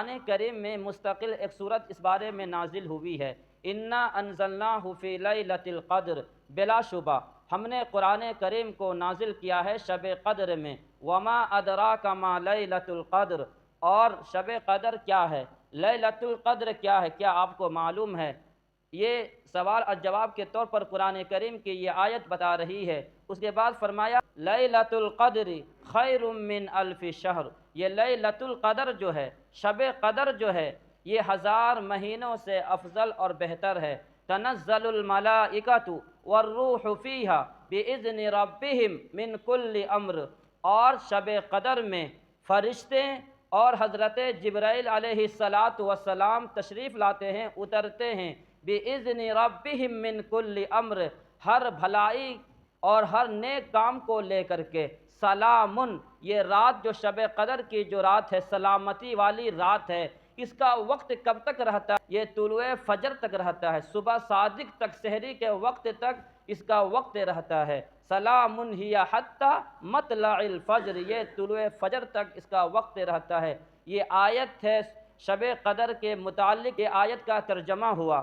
قرآن کریم میں مستقل ایک صورت اس بارے میں نازل ہوئی ہے، انا انزلناہ فی لیلۃ القدر، بلا شبہ ہم نے قرآن کریم کو نازل کیا ہے شب قدر میں، وما ادراک ما لیلۃ القدر، اور شب قدر کیا ہے، لیلۃ القدر کیا ہے، کیا آپ کو معلوم ہے؟ یہ سوال اور جواب کے طور پر قرآن کریم کی یہ آیت بتا رہی ہے۔ اس کے بعد فرمایا لیلۃ القدر خیر من الف شہر، یہ لیلۃ القدر جو ہے، شب قدر جو ہے، یہ 1000 مہینوں سے افضل اور بہتر ہے۔ تنزل الملائکۃ والروح فیہا باذن ربہم من کل امر، اور شب قدر میں فرشتے اور حضرت جبرائیل علیہ السلام تشریف لاتے ہیں، اترتے ہیں، بِإِذْنِ رَبِّهِم مِّن كُلِّ امر، ہر بھلائی اور ہر نیک کام کو لے کر کے۔ سلامن، یہ رات جو شب قدر کی جو رات ہے، سلامتی والی رات ہے، اس کا وقت کب تک رہتا ہے؟ یہ طلوع فجر تک رہتا ہے، صبح صادق تک، سحری کے وقت تک اس کا وقت رہتا ہے۔ سلام ہی حتی مطلع الفجر، یہ طلوع فجر تک اس کا وقت رہتا ہے۔ یہ آیت ہے شب قدر کے متعلق، یہ آیت کا ترجمہ ہوا۔